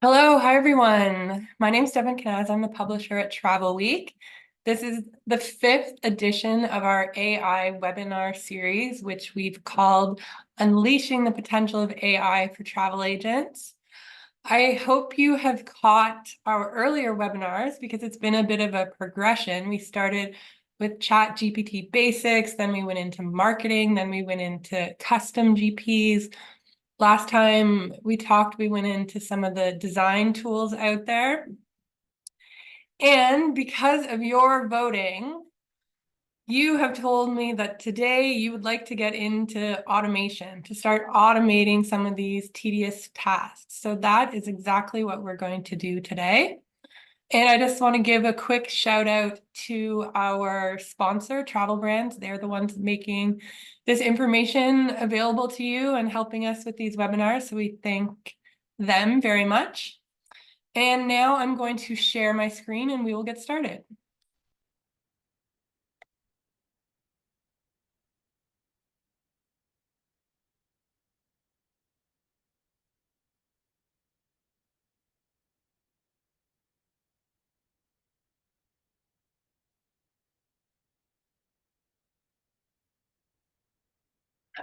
Hello, hi everyone. My name is Devin Knaz. I'm the publisher at Travelweek. This is the fifth edition of our AI webinar series, which we've called Unleashing the Potential of AI for Travel Agents. I hope you have caught our earlier webinars because it's been a bit of a progression. We started with ChatGPT basics, then we went into marketing, then we went into custom GPs. Last time we talked, we went into some of the design tools out there. And because of your voting, you have told me that today you would like to get into automation, to start automating some of these tedious tasks. So that is exactly what we're going to do today. And I just want to give a quick shout out to our sponsor, Travel Brands. They're the ones making this information available to you and helping us with these webinars. So we thank them very much. And now I'm going to share my screen and we will get started.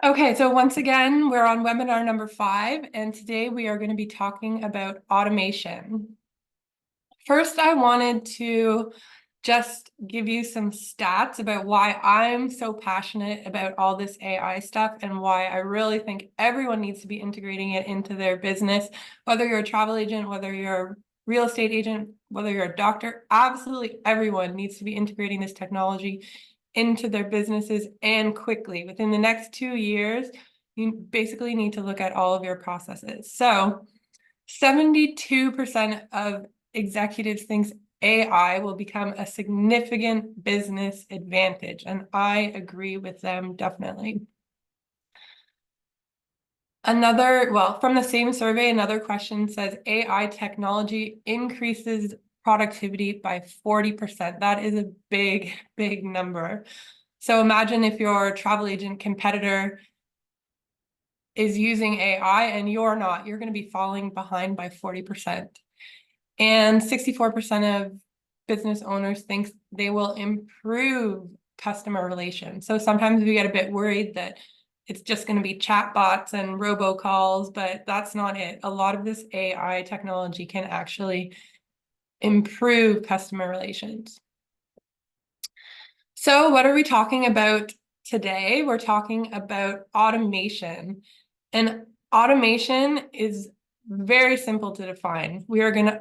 Okay, so once again, we're on webinar number 5, and today we are going to be talking about automation. First, I wanted to just give you some stats about why I'm so passionate about all this AI stuff and why I really think everyone needs to be integrating it into their business, whether you're a travel agent, whether you're a real estate agent, whether you're a doctor, absolutely everyone needs to be integrating this technology into their businesses and quickly. Within the next 2 years, you basically need to look at all of your processes. So 72% of executives think AI will become a significant business advantage, and I agree with them definitely. From the same survey, another question says AI technology increases productivity by 40%. That is a big, big number. So imagine if your travel agent competitor is using AI and you're not, you're going to be falling behind by 40%. And 64% of business owners think they will improve customer relations. So sometimes we get a bit worried that it's just going to be chatbots and robocalls, but that's not it. A lot of this AI technology can actually improve customer relations. So what are we talking about today? We're talking about automation. And automation is very simple to define. We are going to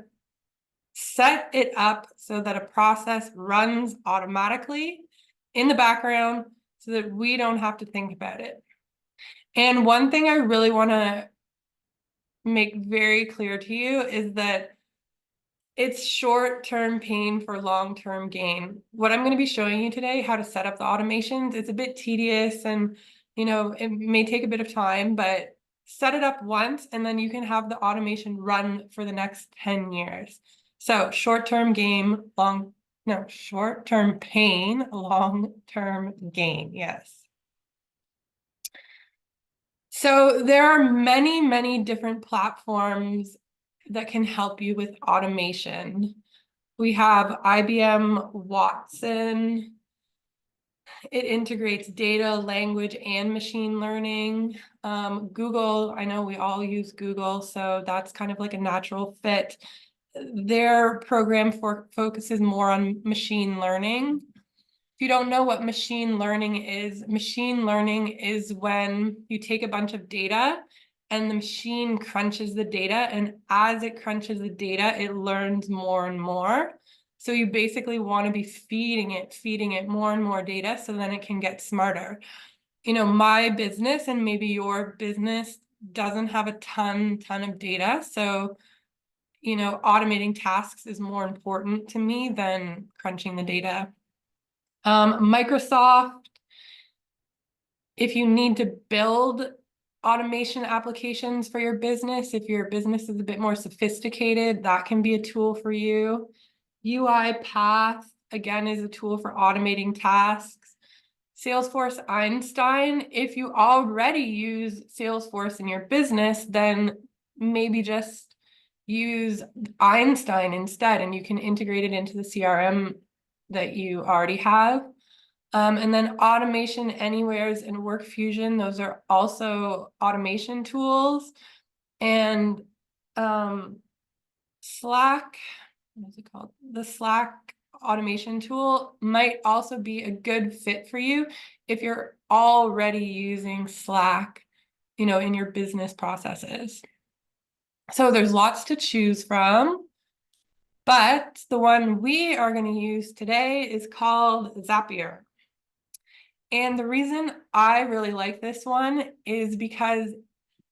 set it up so that a process runs automatically in the background so that we don't have to think about it. And one thing I really want to make very clear to you is that it's short-term pain for long-term gain. What I'm going to be showing you today, how to set up the automations, it's a bit tedious and, it may take a bit of time, but set it up once and then you can have the automation run for the next 10 years. So short-term pain, long-term gain. Yes. So there are many, many different platforms that can help you with automation. We have IBM Watson. It integrates data, language, and machine learning. Google, I know we all use Google, so that's kind of like a natural fit. Their program focuses more on machine learning. If you don't know what machine learning is when you take a bunch of data and the machine crunches the data, and as it crunches the data, it learns more and more. So you basically want to be feeding it more and more data so then it can get smarter. My business and maybe your business doesn't have a ton of data. So, automating tasks is more important to me than crunching the data. Microsoft, if you need to build automation applications for your business, if your business is a bit more sophisticated, that can be a tool for you. UiPath, again, is a tool for automating tasks. Salesforce Einstein, if you already use Salesforce in your business, then maybe just use Einstein instead, and you can integrate it into the CRM that you already have. And then Automation Anywheres and Work Fusion, those are also automation tools. And Slack, what is it called? The Slack automation tool might also be a good fit for you if you're already using Slack, in your business processes. So there's lots to choose from, but the one we are going to use today is called Zapier. And the reason I really like this one is because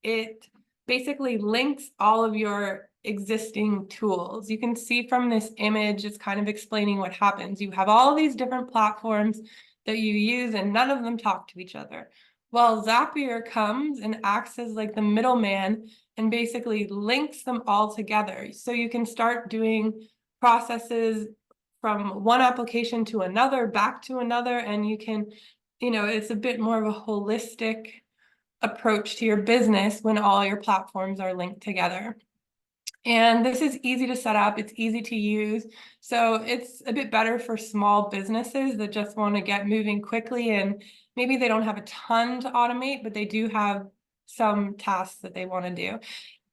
it basically links all of your existing tools. You can see from this image, it's kind of explaining what happens. You have all these different platforms that you use and none of them talk to each other. Well, Zapier comes and acts as like the middleman and basically links them all together. So you can start doing processes from one application to another, back to another, and you can, it's a bit more of a holistic approach to your business when all your platforms are linked together. And this is easy to set up, it's easy to use. So it's a bit better for small businesses that just want to get moving quickly, and maybe they don't have a ton to automate, but they do have some tasks that they want to do.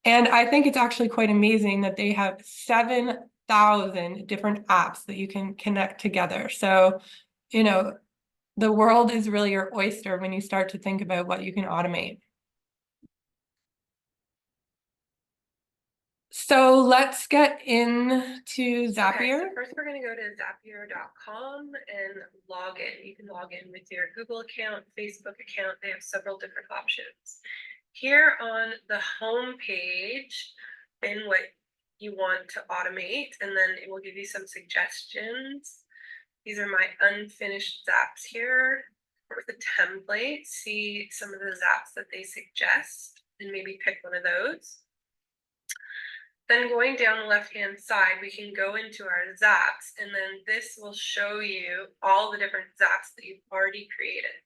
And I think it's actually quite amazing that they have 7,000 different apps that you can connect together. So, the world is really your oyster when you start to think about what you can automate. So let's get into Zapier. Okay, so first we're going to go to Zapier.com and log in. You can log in with your Google account, Facebook account. They have several different options. Here on the home page, in what you want to automate, and then it will give you some suggestions. These are my unfinished zaps here with the template. See some of the zaps that they suggest and maybe pick one of those. Then going down the left-hand side, we can go into our zaps, and then this will show you all the different zaps that you've already created.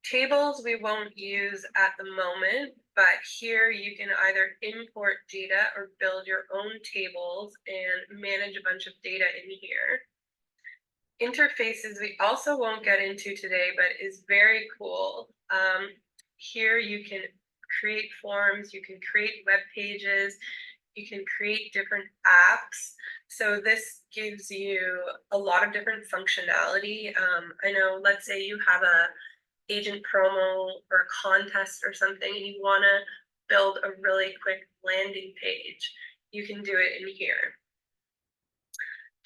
Tables we won't use at the moment, but here you can either import data or build your own tables and manage a bunch of data in here. Interfaces we also won't get into today, but is very cool. Here you can create forms, you can create web pages, you can create different apps. So this gives you a lot of different functionality. I know, let's say you have a agent promo or a contest or something, and you want to build a really quick landing page. You can do it in here.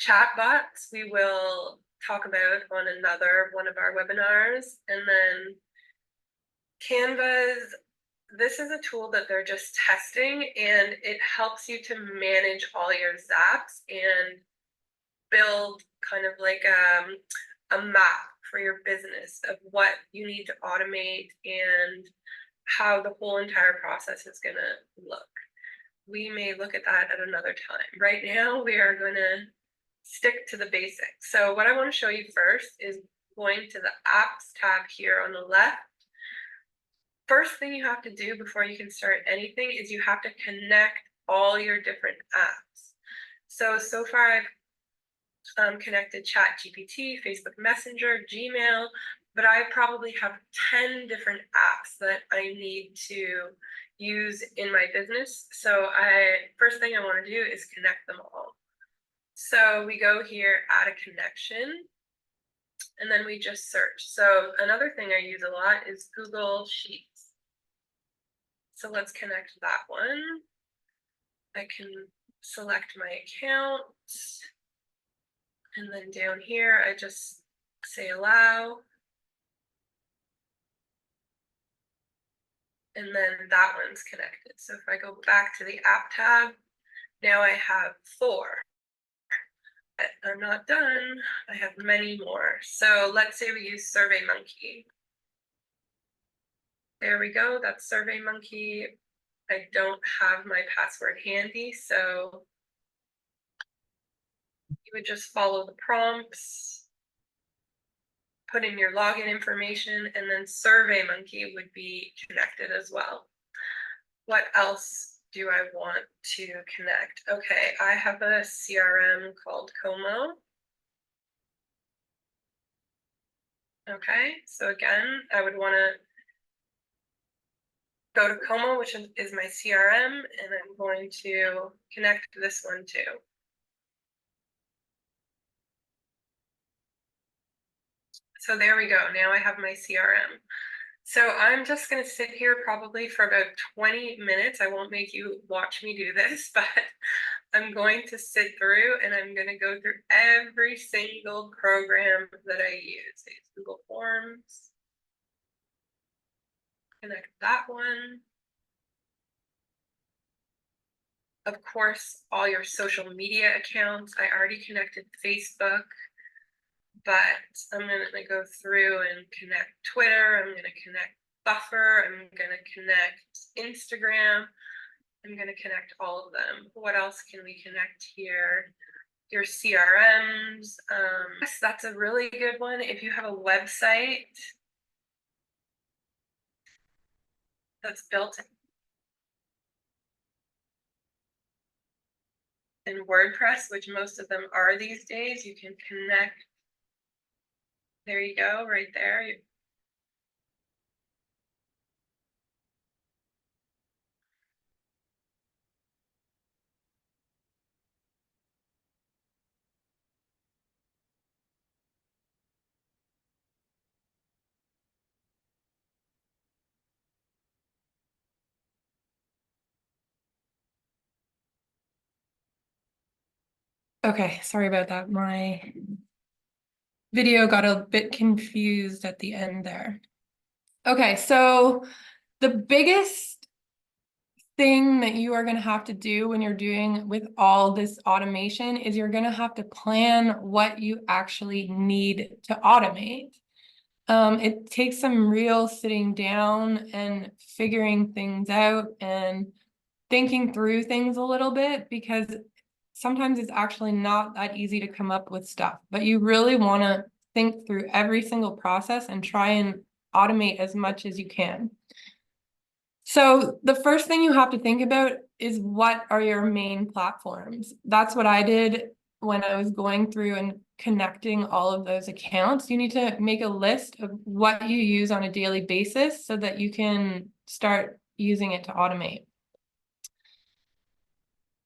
Chatbots we will talk about on another one of our webinars. And then Canvas, this is a tool that they're just testing, and it helps you to manage all your zaps and build kind of like a map for your business of what you need to automate and how the whole entire process is going to look. We may look at that at another time. Right now, we are going to stick to the basics. So what I want to show you first is going to the apps tab here on the left. First thing you have to do before you can start anything is you have to connect all your different apps. So far I've connected ChatGPT, Facebook Messenger, Gmail, but I probably have 10 different apps that I need to use in my business. So first thing I want to do is connect them all. So we go here, add a connection, and then we just search. So another thing I use a lot is Google Sheets. So let's connect that one. I can select my account, and then down here, I just say allow. And then that one's connected. So if I go back to the app tab, now I have 4. I'm not done. I have many more. So let's say we use SurveyMonkey. There we go. That's SurveyMonkey. I don't have my password handy, so you would just follow the prompts, put in your login information, and then SurveyMonkey would be connected as well. What else do I want to connect? Okay, I have a CRM called Como. Okay, so again, I would want to go to Como, which is my CRM, and I'm going to connect this one too. So there we go. Now I have my CRM. So I'm just going to sit here probably for about 20 minutes. I won't make you watch me do this, but I'm going to sit through and I'm going to go through every single program that I use. I use Google Forms. Connect that one. Of course, all your social media accounts. I already connected Facebook, but I'm going to go through and connect Twitter. I'm going to connect Buffer. I'm going to connect Instagram. I'm going to connect all of them. What else can we connect here? Your CRMs. Yes, that's a really good one. If you have a website that's built in WordPress, which most of them are these days, you can connect. There you go, right there. Okay, sorry about that. My video got a bit confused at the end there. Okay, so the biggest thing that you are going to have to do when you're doing with all this automation is you're going to have to plan what you actually need to automate. It takes some real sitting down and figuring things out and thinking through things a little bit, because sometimes it's actually not that easy to come up with stuff, but you really want to think through every single process and try and automate as much as you can. So the first thing you have to think about is, what are your main platforms? That's what I did when I was going through and connecting all of those accounts. You need to make a list of what you use on a daily basis so that you can start using it to automate.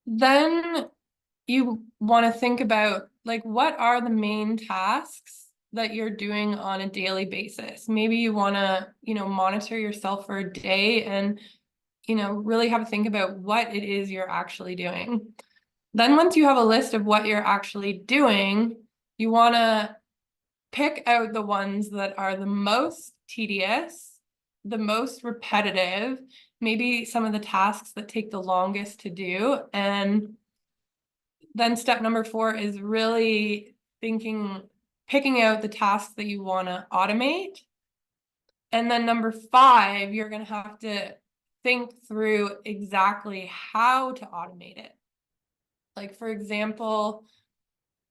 Then you want to think about, like, what are the main tasks that you're doing on a daily basis? Maybe you want to, monitor yourself for a day and, really have to think about what it is you're actually doing. Then once you have a list of what you're actually doing, you want to pick out the ones that are the most tedious, the most repetitive, maybe some of the tasks that take the longest to do. And then step number 4 is really picking out the tasks that you want to automate. And then number 5, you're going to have to think through exactly how to automate it. Like, for example,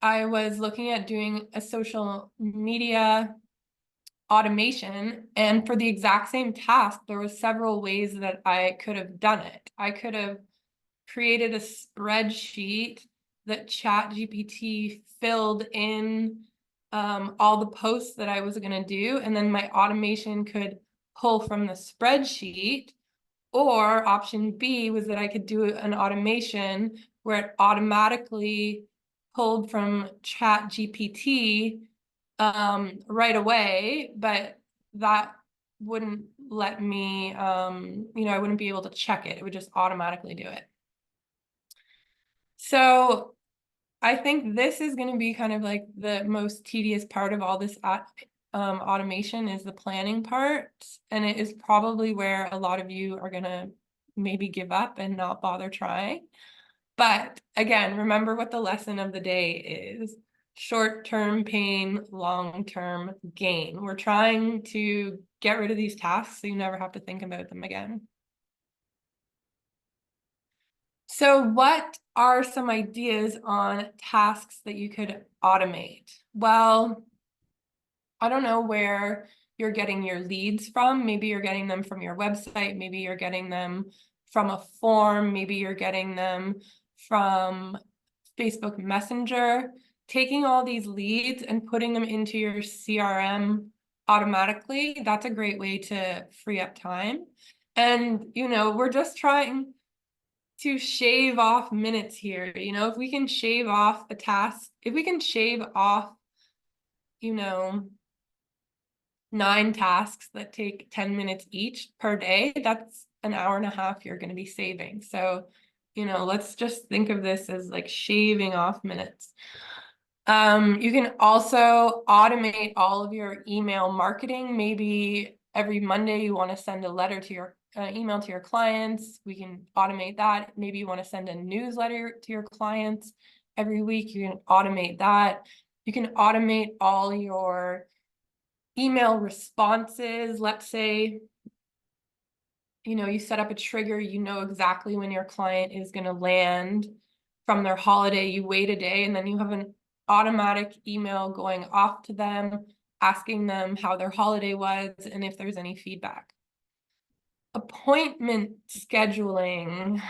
I was looking at doing a social media automation, and for the exact same task, there were several ways that I could have done it. I could have created a spreadsheet that ChatGPT filled in all the posts that I was going to do, and then my automation could pull from the spreadsheet. Or option B was that I could do an automation where it automatically pulled from ChatGPT right away, but that wouldn't let me, I wouldn't be able to check it. It would just automatically do it. So I think this is going to be kind of like the most tedious part of all this automation, is the planning part. And it is probably where a lot of you are going to maybe give up and not bother trying. But again, remember what the lesson of the day is. Short-term pain, long-term gain. We're trying to get rid of these tasks so you never have to think about them again. So what are some ideas on tasks that you could automate? Well, I don't know where you're getting your leads from. Maybe you're getting them from your website. Maybe you're getting them from a form, maybe you're getting them from Facebook Messenger. Taking all these leads and putting them into your CRM automatically, that's a great way to free up time. And, we're just trying to shave off minutes here. If we can shave off a task, if we can shave off, 9 tasks that take 10 minutes each per day, that's an hour and a half you're going to be saving. So, let's just think of this as like shaving off minutes. You can also automate all of your email marketing. Maybe every Monday you want to send a letter to your email to your clients. We can automate that. Maybe you want to send a newsletter to your clients every week. You can automate that. You can automate all your email responses. Let's say, you set up a trigger, exactly when your client is going to land from their holiday. You wait a day and then you have an automatic email going off to them, asking them how their holiday was and if there's any feedback. Appointment scheduling.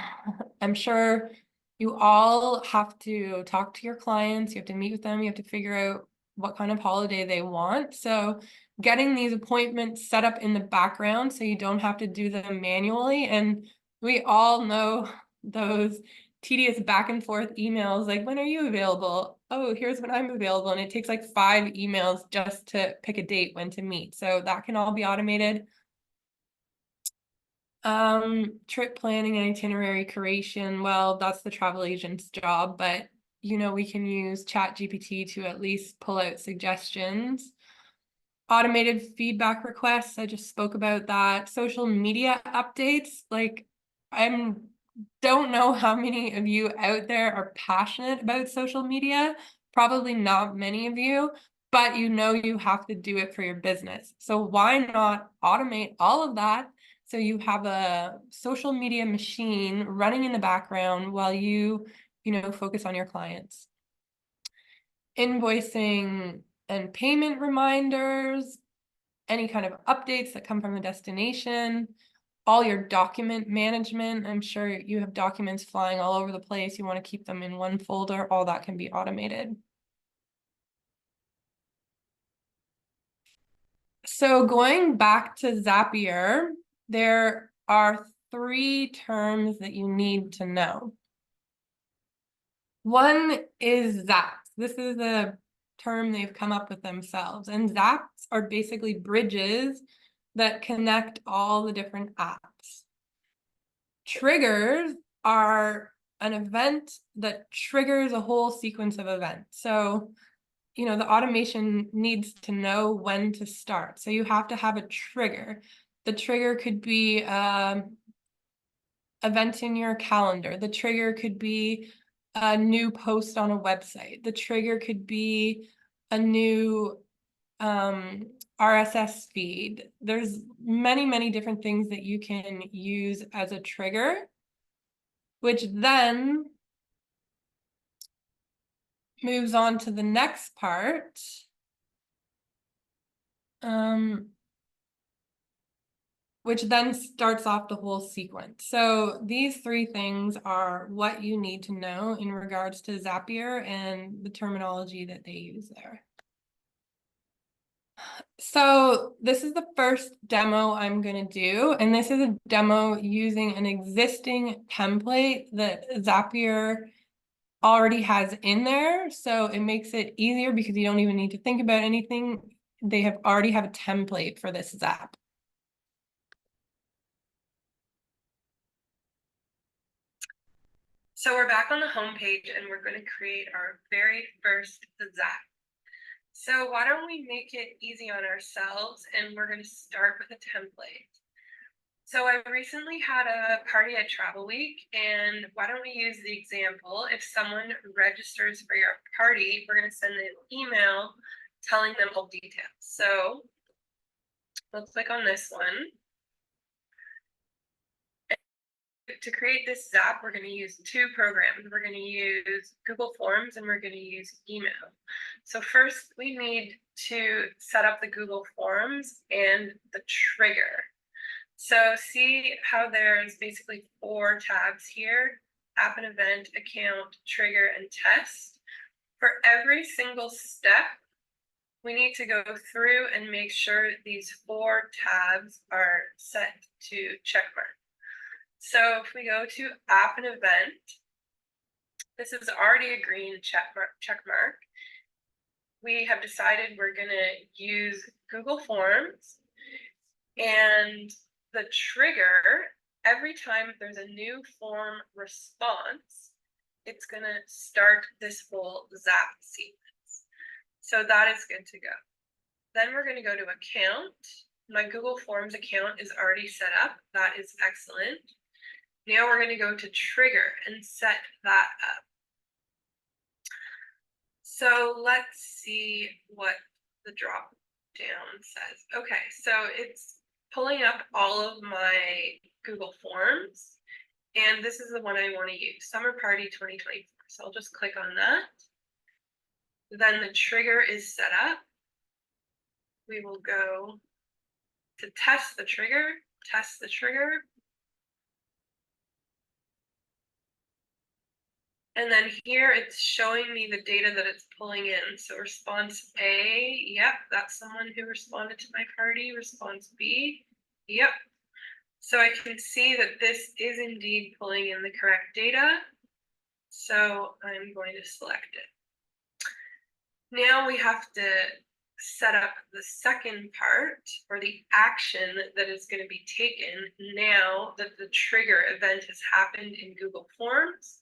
I'm sure you all have to talk to your clients. You have to meet with them. You have to figure out what kind of holiday they want. So getting these appointments set up in the background so you don't have to do them manually. And we all know those tedious back and forth emails like, when are you available? Oh, here's when I'm available. And it takes like 5 emails just to pick a date when to meet. So that can all be automated. Trip planning and itinerary creation. Well, that's the travel agent's job, but we can use ChatGPT to at least pull out suggestions. Automated feedback requests, I just spoke about that. Social media updates, like I don't know how many of you out there are passionate about social media. Probably not many of you, but you have to do it for your business. So why not automate all of that so you have a social media machine running in the background while you focus on your clients. Invoicing and payment reminders, any kind of updates that come from the destination, all your document management. I'm sure you have documents flying all over the place. You want to keep them in one folder. All that can be automated. So going back to Zapier, there are 3 terms that you need to know. One is Zaps. This is a term they've come up with themselves. And Zaps are basically bridges that connect all the different apps. Triggers are an event that triggers a whole sequence of events. So, the automation needs to know when to start. So you have to have a trigger. The trigger could be event in your calendar. The trigger could be a new post on a website. The trigger could be a new RSS feed. There's many, many different things that you can use as a trigger, which then moves on to the next part. Which then starts off the whole sequence. So these 3 things are what you need to know in regards to Zapier and the terminology that they use there. So this is the first demo I'm going to do, and this is a demo using an existing template that Zapier already has in there. So it makes it easier because you don't even need to think about anything. They already have a template for this Zap. So we're back on the home page and we're going to create our very first Zap. So why don't we make it easy on ourselves, and we're going to start with a template. So I recently had a party at Travelweek, and why don't we use the example? If someone registers for your party, we're going to send an email telling them all details. So we'll click on this one. To create this Zap, we're going to use 2 programs. We're going to use Google Forms and we're going to use email. So first we need to set up the Google Forms and the trigger. So see how there's basically 4 tabs here: app and event, account, trigger, and test. For every single step, we need to go through and make sure these 4 tabs are set to checkmark. So if we go to app and event, this is already a green checkmark. We have decided we're going to use Google Forms, and the trigger, every time there's a new form response, it's going to start this whole zap sequence. So that is good to go. Then we're going to go to account. My Google Forms account is already set up. That is excellent. Now we're going to go to trigger and set that up. So let's see what the drop down says. Okay, so it's pulling up all of my Google Forms, and this is the one I want to use, Summer Party 2024. So I'll just click on that. Then the trigger is set up. We will go to test the trigger. And then here it's showing me the data that it's pulling in. So response A, yep, that's someone who responded to my party. Response B, yep. So I can see that this is indeed pulling in the correct data. So I'm going to select it. Now we have to set up the second part, or the action that is going to be taken now that the trigger event has happened in Google Forms.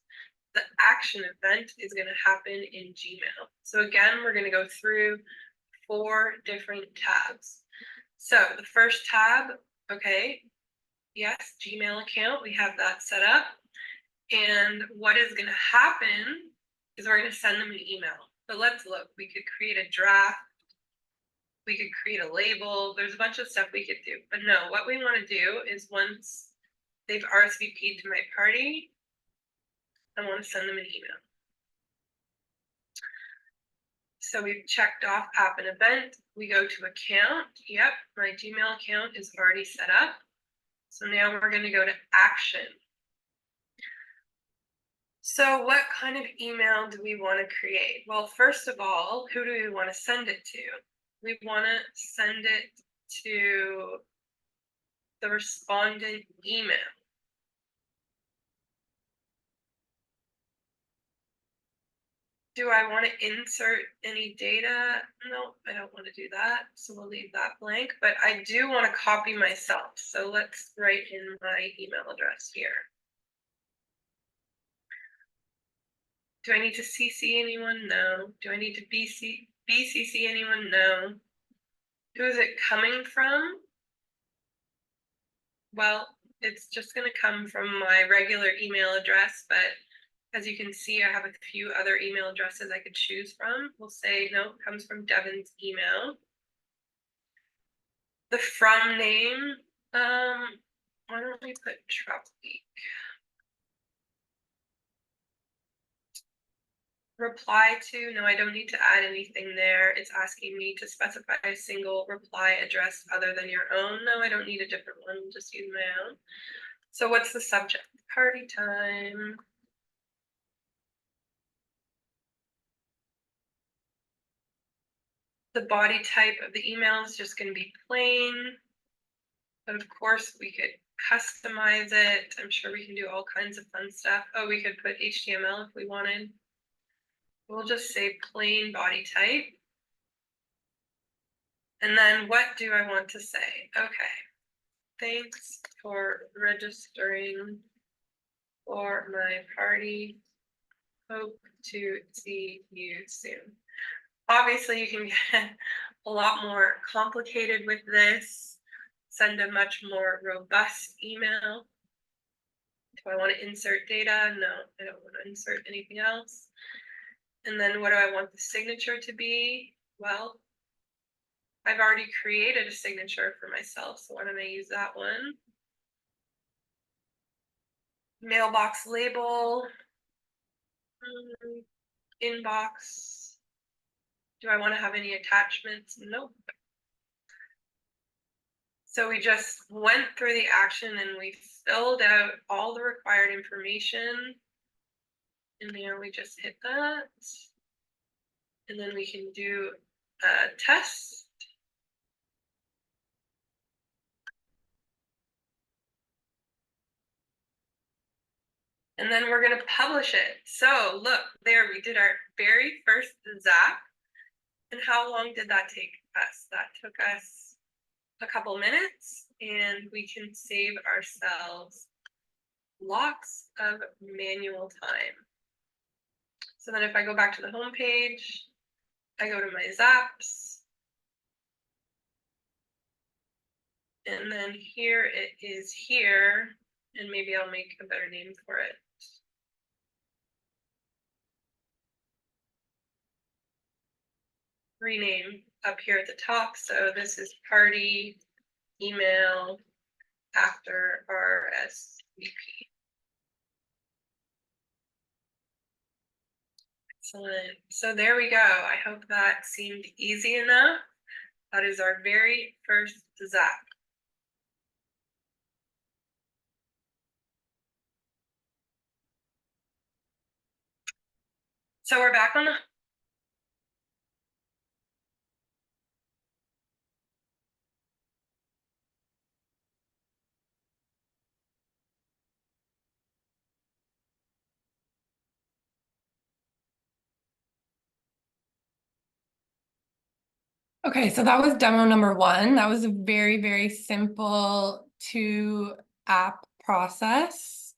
The action event is going to happen in Gmail. So again, we're going to go through 4 different tabs. So the first tab, okay, yes, Gmail account, we have that set up. And what is going to happen is we're going to send them an email. But let's look. We could create a draft. We could create a label. There's a bunch of stuff we could do. But no, what we want to do is once they've RSVP'd to my party, I want to send them an email. So we've checked off app and event. We go to account. Yep, my Gmail account is already set up. So now we're going to go to action. So what kind of email do we want to create? Well, first of all, who do we want to send it to? We want to send it to the respondent email. Do I want to insert any data? No, I don't want to do that. So we'll leave that blank, but I do want to copy myself. So let's write in my email address here. Do I need to CC anyone? No. Do I need to BCC anyone? No. Who is it coming from? Well, it's just going to come from my regular email address, but as you can see, I have a few other email addresses I could choose from. We'll say, no, it comes from Devin's email. The from name, why don't we put Travelweek? Reply to, no, I don't need to add anything there. It's asking me to specify a single reply address other than your own. No, I don't need a different one, just use my own. So what's the subject? Party time. The body type of the email is just going to be plain. But of course, we could customize it. I'm sure we can do all kinds of fun stuff. Oh, we could put HTML if we wanted. We'll just say plain body type. And then what do I want to say? Okay. Thanks for registering for my party. Hope to see you soon. Obviously, you can get a lot more complicated with this. Send a much more robust email. Do I want to insert data? No, I don't want to insert anything else. And then what do I want the signature to be? Well, I've already created a signature for myself, so why don't I use that one? Mailbox label, inbox. Do I want to have any attachments? Nope. So we just went through the action and we filled out all the required information. And now we just hit that. And then we can do a test. And then we're going to publish it. So look, there we did our very first zap. And how long did that take us? That took us a couple minutes, and we can save ourselves lots of manual time. So then if I go back to the home page, I go to my zaps, and then here it is here, and maybe I'll make a better name for it. Rename up here at the top. So this is party email after RSVP. Excellent. So there we go. I hope that seemed easy enough. That is our very first zap. So we're back on the Okay, so that was demo number one. That was a very, very simple two app process,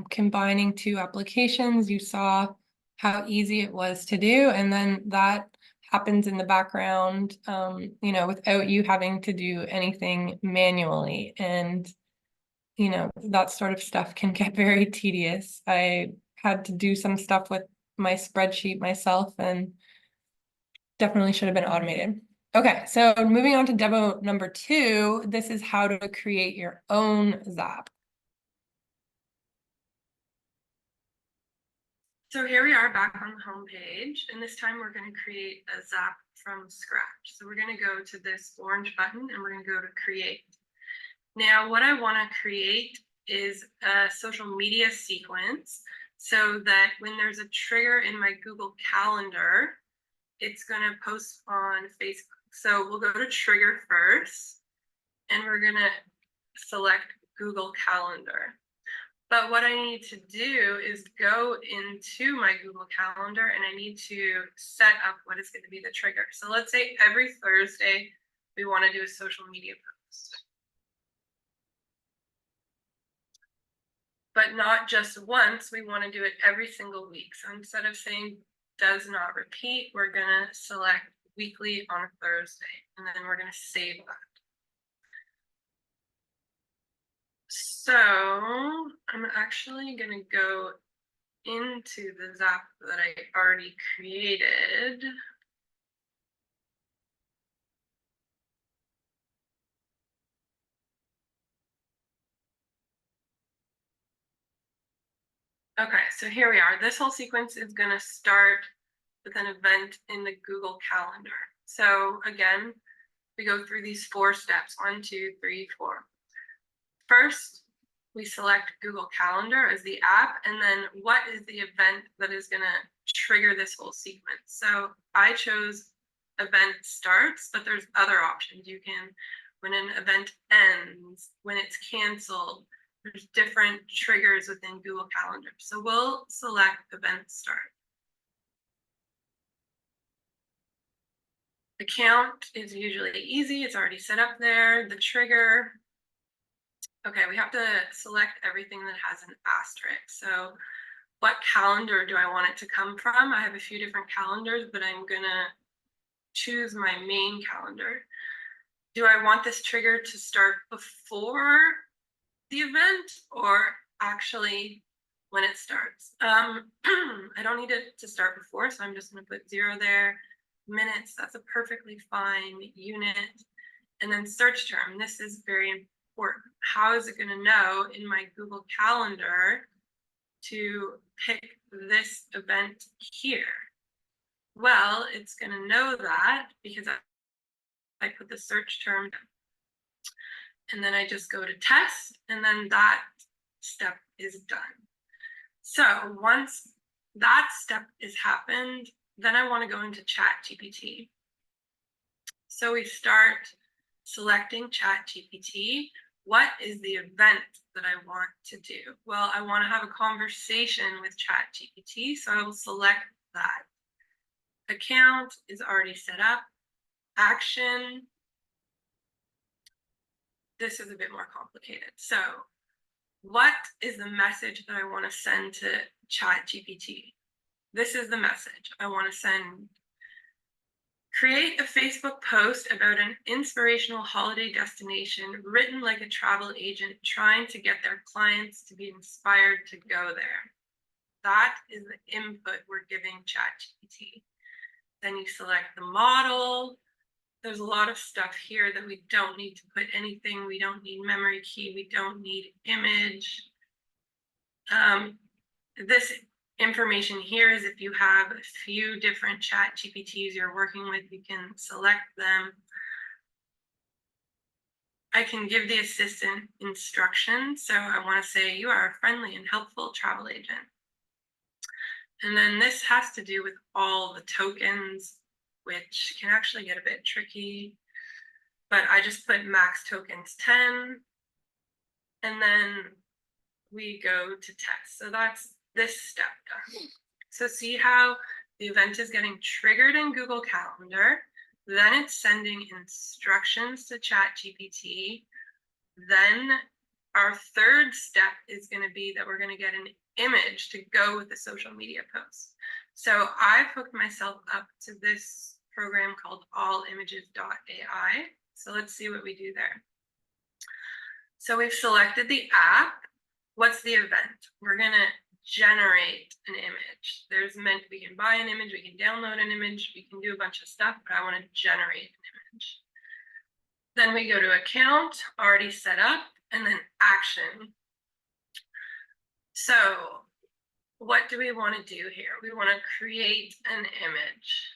combining two applications. You saw how easy it was to do, and then that happens in the background, without you having to do anything manually. And, that sort of stuff can get very tedious. I had to do some stuff with my spreadsheet myself, and definitely should have been automated. Okay, so moving on to demo number two, this is how to create your own Zap. So here we are back on the home page, and this time we're going to create a Zap from scratch. So we're going to go to this orange button and we're going to go to create. Now what I want to create is a social media sequence so that when there's a trigger in my Google Calendar, it's going to post on Facebook. So we'll go to trigger first, and we're going to select Google Calendar. But what I need to do is go into my Google Calendar, and I need to set up what is going to be the trigger. So let's say every Thursday, we want to do a social media post. But not just once, we want to do it every single week. So instead of saying does not repeat, we're going to select weekly on a Thursday, and then we're going to save that. So I'm actually going to go into the Zap that I already created. Okay, so here we are. This whole sequence is going to start with an event in the Google Calendar. So again, we go through these 4 steps, 1, 2, 3, 4. First, we select Google Calendar as the app, and then what is the event that is going to trigger this whole sequence. So I chose event starts, but there's other options. You can, when an event ends, when it's canceled, there's different triggers within Google Calendar. So we'll select event start. The count is usually easy. It's already set up there. The trigger. Okay, we have to select everything that has an asterisk. So what calendar do I want it to come from? I have a few different calendars, but I'm gonna choose my main calendar. Do I want this trigger to start before the event or actually when it starts? I don't need it to start before, so I'm just gonna put 0 there. Minutes, that's a perfectly fine unit. And then search term, this is very important. How is it going to know in my Google Calendar to pick this event here? Well, it's going to know that because I put the search term. And then I just go to test, and then that step is done. So once that step is happened, then I want to go into ChatGPT. So we start selecting ChatGPT. What is the event that I want to do? Well, I want to have a conversation with ChatGPT, so I will select that. Account is already set up. Action. This is a bit more complicated. So what is the message that I want to send to ChatGPT? This is the message I want to send. Create a Facebook post about an inspirational holiday destination written like a travel agent trying to get their clients to be inspired to go there. That is the input we're giving ChatGPT. Then you select the model. There's a lot of stuff here that we don't need to put anything. We don't need memory key. We don't need image. This information here is if you have a few different ChatGPTs you're working with, you can select them. I can give the assistant instructions. So I want to say, you are a friendly and helpful travel agent. And then this has to do with all the tokens, which can actually get a bit tricky. But I just put max tokens 10. And then we go to test. So that's this step done. So see how the event is getting triggered in Google Calendar, then it's sending instructions to ChatGPT. Then our third step is going to be that we're going to get an image to go with the social media post. So I've hooked myself up to this program called allimages.ai. So let's see what we do there. So we've selected the app. What's the event? We're going to generate an image. We can buy an image, we can download an image, we can do a bunch of stuff, but I want to generate an image. Then we go to account, already set up, and then action. So what do we want to do here? We want to create an image.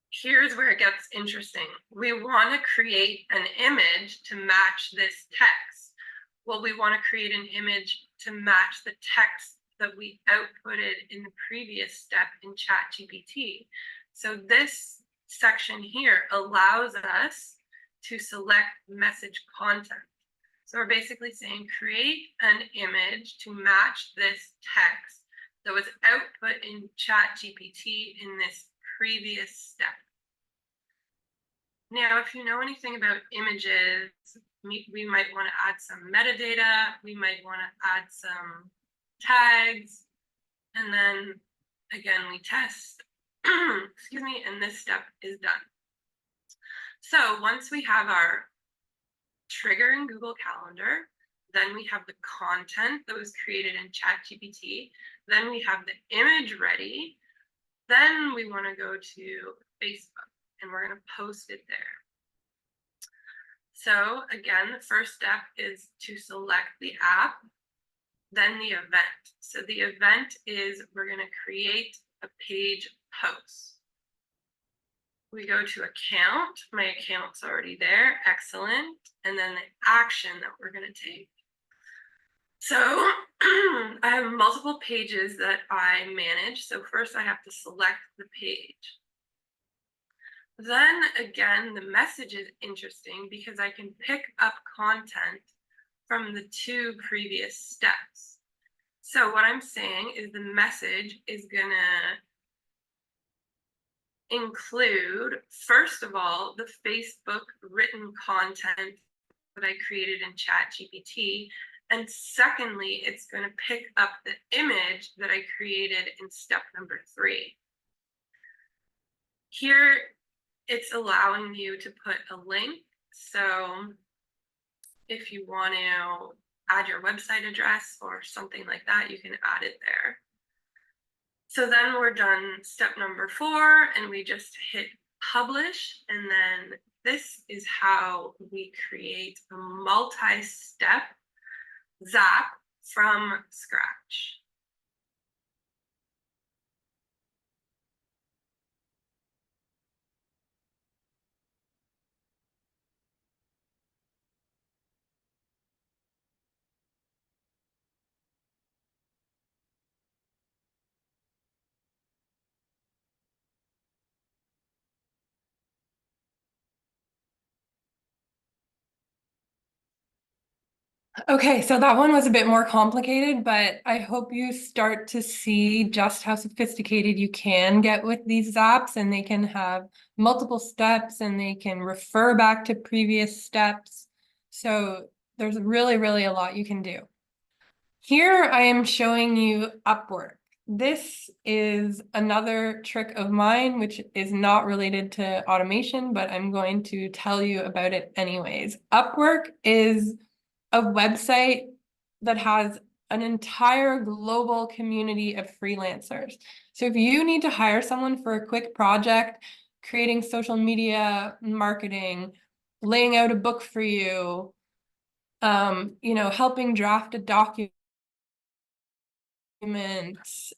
Here's where it gets interesting. We want to create an image to match this text. Well, we want to create an image to match the text that we outputted in the previous step in ChatGPT. So this section here allows us to select message content. So we're basically saying create an image to match this text that was output in ChatGPT in this previous step. Now, if you know anything about images, we might want to add some metadata, we might want to add some tags, and then again, we test, excuse me, and this step is done. So once we have our trigger in Google Calendar, then we have the content that was created in ChatGPT, then we have the image ready, then we want to go to Facebook and we're going to post it there. So again, the first step is to select the app, then the event. So the event is we're going to create a page post. We go to account. My account's already there. Excellent. And then the action that we're going to take. So I have multiple pages that I manage. So first I have to select the page. Then again, the message is interesting because I can pick up content from the two previous steps. So what I'm saying is the message is gonna include, first of all, the Facebook written content that I created in ChatGPT. And secondly, it's going to pick up the image that I created in step number 3. Here, it's allowing you to put a link. So if you want to add your website address or something like that, you can add it there. So then we're done step number 4 and we just hit publish. And then this is how we create a multi-step Zap from scratch. Okay, so that one was a bit more complicated, but I hope you start to see just how sophisticated you can get with these apps, and they can have multiple steps and they can refer back to previous steps. So there's really, really a lot you can do. Here I am showing you Upwork. This is another trick of mine, which is not related to automation, but I'm going to tell you about it anyways. Upwork is a website that has an entire global community of freelancers. So if you need to hire someone for a quick project, creating social media marketing, laying out a book for you, helping draft a document,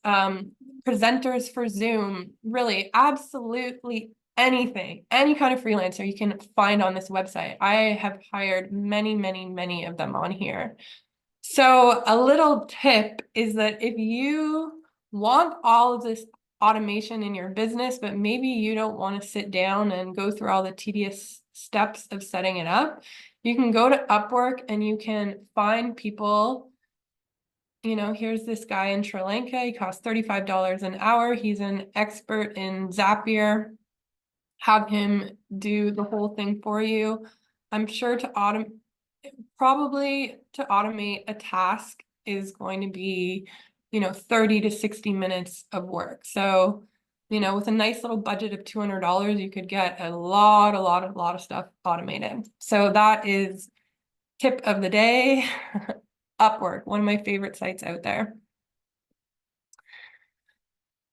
um, presenters for Zoom, really absolutely anything, any kind of freelancer you can find on this website. I have hired many, many, many of them on here. So a little tip is that if you want all of this automation in your business, but maybe you don't want to sit down and go through all the tedious steps of setting it up, you can go to Upwork and you can find people. Here's this guy in Sri Lanka. He costs $35 an hour. He's an expert in Zapier. Have him do the whole thing for you. I'm sure probably to automate a task is going to be, 30 to 60 minutes of work. So, with a nice little budget of $200, you could get a lot of stuff automated. So that is tip of the day. Upwork, one of my favorite sites out there.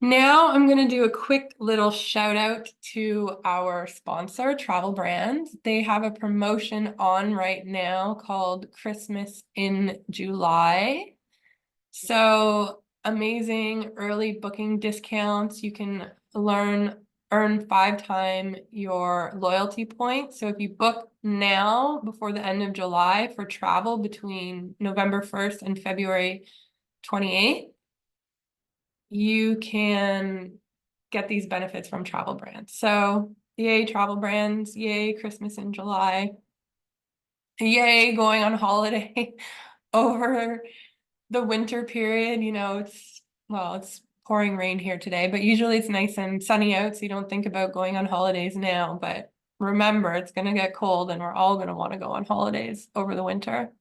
Now I'm going to do a quick little shout out to our sponsor, Travel Brands. They have a promotion on right now called Christmas in July. So amazing early booking discounts. You can earn 5 times your loyalty points. So if you book now before the end of July for travel between November 1st and February 28th, you can get these benefits from Travel Brands. So yay, Travel Brands, yay, Christmas in July, yay, going on holiday over the winter period. It's pouring rain here today, but usually it's nice and sunny out, so you don't think about going on holidays now. But remember, it's going to get cold and we're all going to want to go on holidays over the winter.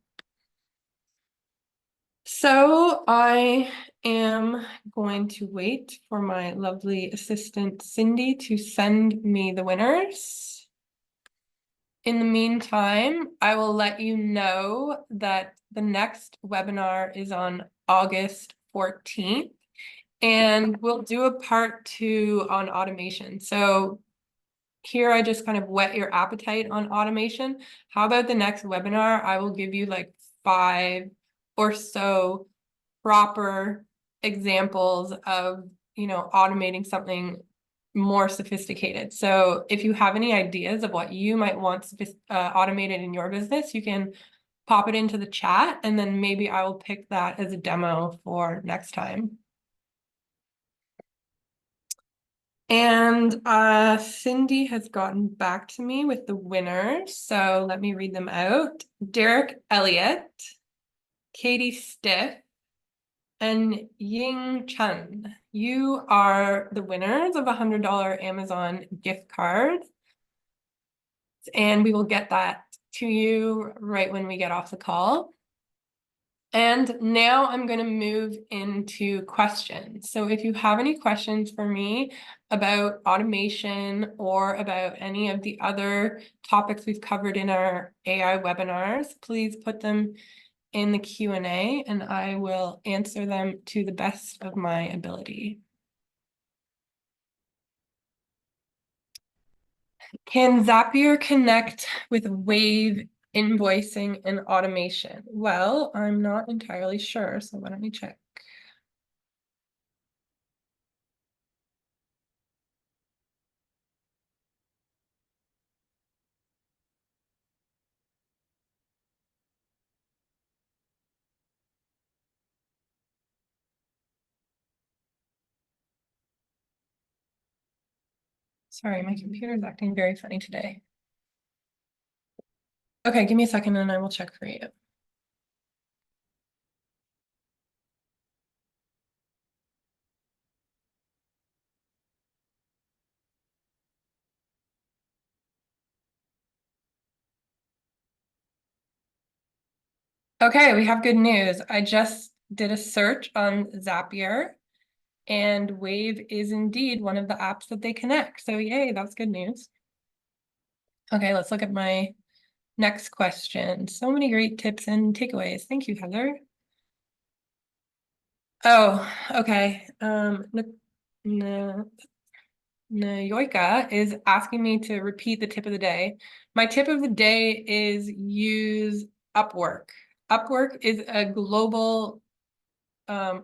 So I am going to wait for my lovely assistant Cindy to send me the winners. In the meantime, I will let you know that the next webinar is on August 14th, and we'll do a part 2 on automation. So here I just kind of whet your appetite on automation. How about the next webinar? I will give you like 5 or so proper examples of, automating something more sophisticated. So if you have any ideas of what you might want automated in your business, you can pop it into the chat, and then maybe I will pick that as a demo for next time. And Cindy has gotten back to me with the winners. So let me read them out. Derek Elliott, Katie Stiff, and Ying Chen. You are the winners of a $100 Amazon gift card. And we will get that to you right when we get off the call. And now I'm going to move into questions. So if you have any questions for me about automation or about any of the other topics we've covered in our AI webinars, please put them in the Q&A and I will answer them to the best of my ability. Can Zapier connect with Wave invoicing and automation? Well, I'm not entirely sure, so why don't we check? Sorry, my computer's acting very funny today. Okay, give me a second and I will check for you. Okay, we have good news. I just did a search on Zapier, and Wave is indeed one of the apps that they connect. So yay, that's good news. Okay, let's look at my next question. So many great tips and takeaways. Thank you, Heather. Oh, okay. Nayoika is asking me to repeat the tip of the day. My tip of the day is use Upwork. Upwork is a global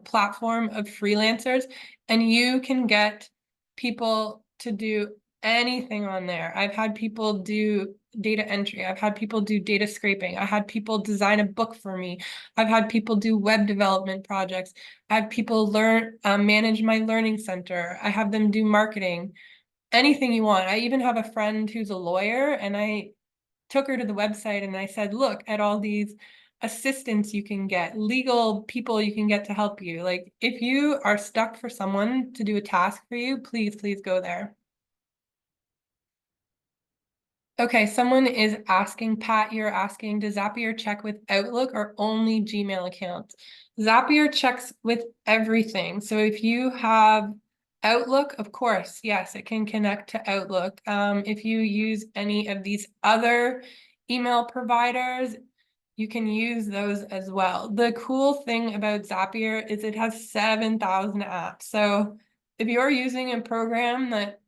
platform of freelancers, and you can get people to do anything on there. I've had people do data entry. I've had people do data scraping. I had people design a book for me. I've had people do web development projects. I have people manage my learning center. I have them do marketing, anything you want. I even have a friend who's a lawyer, and I took her to the website and I said, look at all these assistants you can get, legal people you can get to help you. Like, if you are stuck for someone to do a task for you, please go there. Okay, someone is asking, Pat, you're asking, does Zapier check with Outlook or only Gmail accounts? Zapier checks with everything. So if you have Outlook, of course, yes, it can connect to Outlook. If you use any of these other email providers, you can use those as well. The cool thing about Zapier is it has 7,000 apps. So if you're using a program that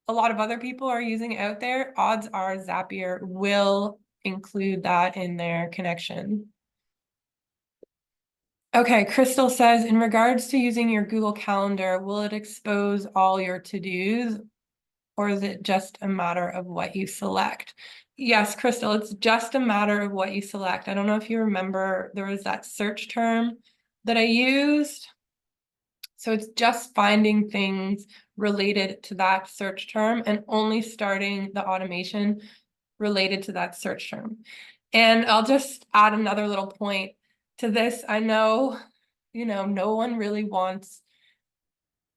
a lot of other people are using out there, odds are Zapier will include that in their connection. Okay, Crystal says, in regards to using your Google Calendar, will it expose all your to-dos, or is it just a matter of what you select? Yes, Crystal, it's just a matter of what you select. I don't know if you remember, there was that search term that I used. So it's just finding things related to that search term and only starting the automation related to that search term. And I'll just add another little point to this. I know, no one really wants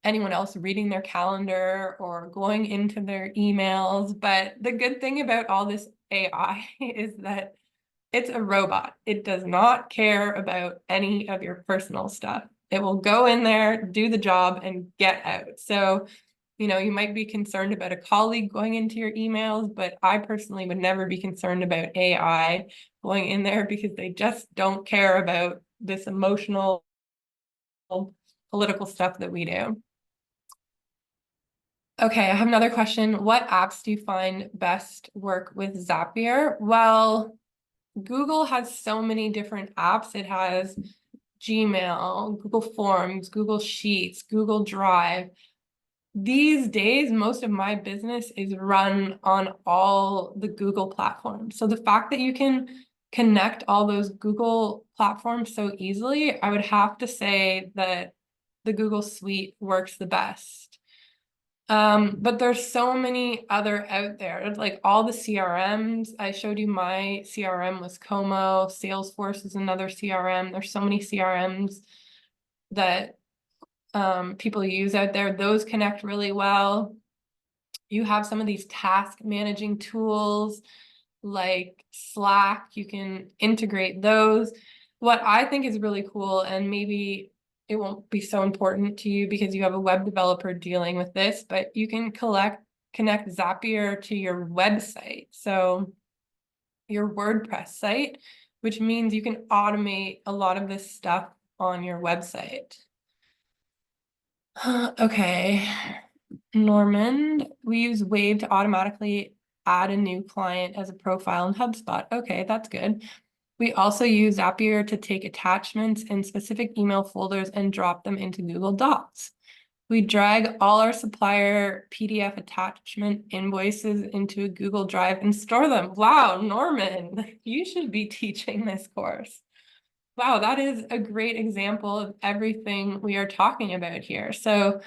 anyone else reading their calendar or going into their emails. But the good thing about all this AI is that it's a robot. It does not care about any of your personal stuff. It will go in there, do the job, and get out. So, you might be concerned about a colleague going into your emails, but I personally would never be concerned about AI going in there because they just don't care about this emotional, political stuff that we do. Okay, I have another question. What apps do you find best work with Zapier? Well, Google has so many different apps. It has Gmail, Google Forms, Google Sheets, Google Drive. These days, most of my business is run on all the Google platforms. So the fact that you can connect all those Google platforms so easily, I would have to say that the Google Suite works the best. But there's so many other out there, like all the CRMs. I showed you my CRM was Como, Salesforce is another CRM. There's so many CRMs that people use out there. Those connect really well. You have some of these task managing tools like Slack. You can integrate those. What I think is really cool, and maybe it won't be so important to you because you have a web developer dealing with this, but you can connect Zapier to your website. So your WordPress site, which means you can automate a lot of this stuff on your website. Okay. Normand, we use Wave to automatically add a new client as a profile in HubSpot. Okay, that's good. We also use Zapier to take attachments in specific email folders and drop them into Google Docs. We drag all our supplier PDF attachment invoices into a Google Drive and store them. Wow, Norman, you should be teaching this course. Wow, that is a great example of everything we are talking about here. So,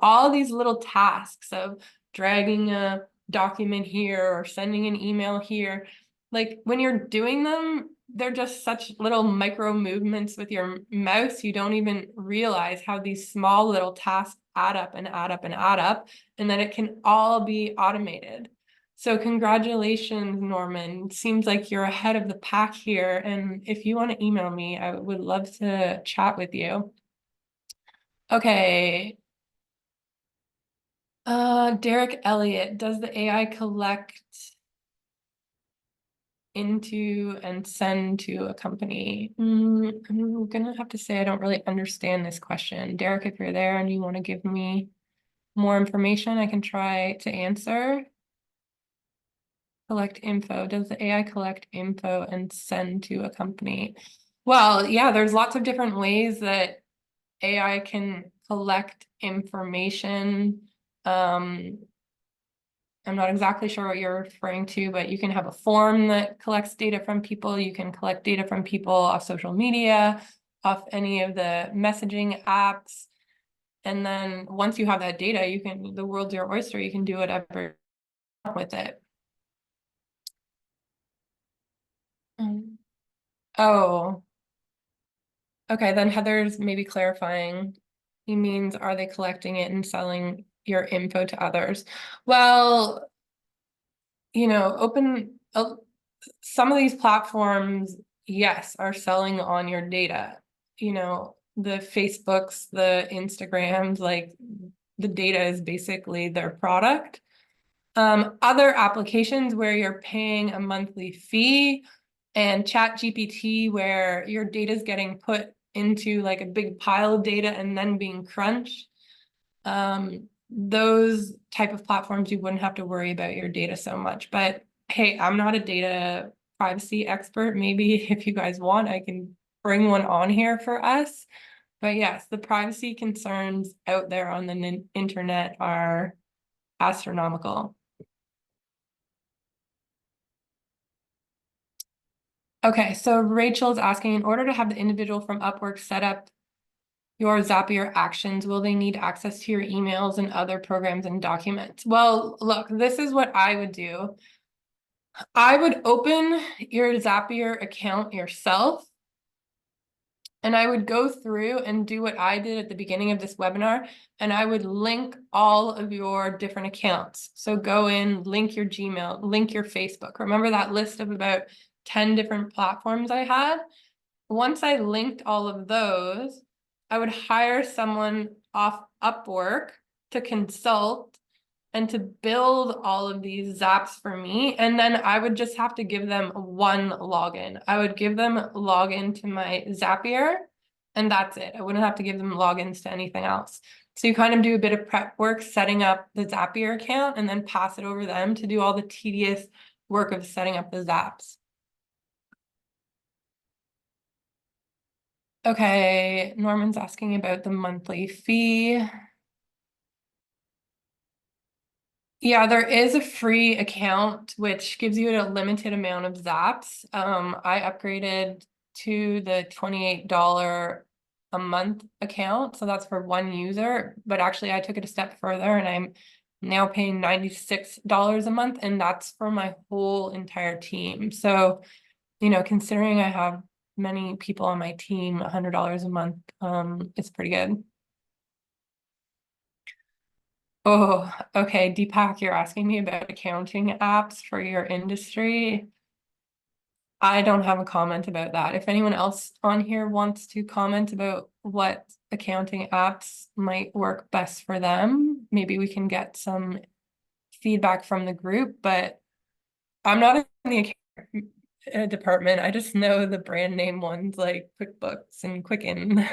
all these little tasks of dragging a document here or sending an email here, like when you're doing them, they're just such little micro movements with your mouse. You don't even realize how these small little tasks add up and add up and add up, and then it can all be automated. So congratulations, Norman. Seems like you're ahead of the pack here. And if you want to email me, I would love to chat with you. Okay. Derek Elliott, does the AI collect into and send to a company? I'm gonna have to say I don't really understand this question. Derek, if you're there and you want to give me more information, I can try to answer. Collect info. Does the AI collect info and send to a company? Well, yeah, there's lots of different ways that AI can collect information. I'm not exactly sure what you're referring to, but you can have a form that collects data from people. You can collect data from people off social media, off any of the messaging apps. And then once you have that data, the world's your oyster, you can do whatever you want with it. Oh, okay, then Heather's maybe clarifying. He means, are they collecting it and selling your info to others? Well, some of these platforms, yes, are selling on your data. The Facebooks, the Instagrams, like the data is basically their product. Other applications where you're paying a monthly fee, and ChatGPT where your data is getting put into like a big pile of data and then being crunched. Those type of platforms, you wouldn't have to worry about your data so much. But hey, I'm not a data privacy expert. Maybe if you guys want, I can bring one on here for us. But yes, the privacy concerns out there on the internet are astronomical. Okay, so Rachel's asking, in order to have the individual from Upwork set up your Zapier actions, will they need access to your emails and other programs and documents? Well, look, this is what I would do. I would open your Zapier account yourself, and I would go through and do what I did at the beginning of this webinar, and I would link all of your different accounts. So go in, link your Gmail, link your Facebook. Remember that list of about 10 different platforms I had? Once I linked all of those, I would hire someone off Upwork to consult and to build all of these zaps for me. And then I would just have to give them one login. I would give them login to my Zapier, and that's it. I wouldn't have to give them logins to anything else. So you kind of do a bit of prep work setting up the Zapier account and then pass it over to them to do all the tedious work of setting up the zaps. Okay, Norman's asking about the monthly fee. Yeah, there is a free account which gives you a limited amount of zaps. I upgraded to the $28 a month account, so that's for one user. But actually, I took it a step further, and I'm now paying $96 a month, and that's for my whole entire team. So, considering I have many people on my team, $100 a month, it's pretty good. Oh, okay, Deepak, you're asking me about accounting apps for your industry. I don't have a comment about that. If anyone else on here wants to comment about what accounting apps might work best for them, maybe we can get some feedback from the group, but I'm not in the accounting department. I just know the brand name ones like QuickBooks and Quicken.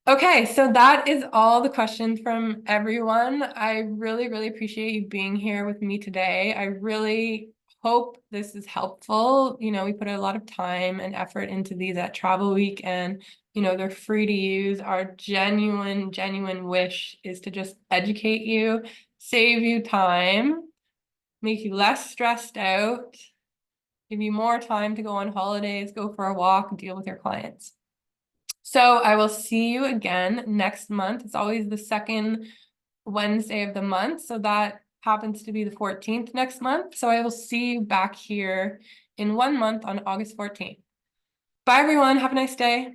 Okay, so that is all the questions from everyone. I really, really appreciate you being here with me today. I really hope this is helpful. We put a lot of time and effort into these at Travel Week, and they're free to use. Our genuine wish is to just educate you, save you time, make you less stressed out, give you more time to go on holidays, go for a walk, deal with your clients. So I will see you again next month. It's always the second Wednesday of the month. So that happens to be the 14th next month. So I will see you back here in 1 month on August 14th. Bye, everyone. Have a nice day.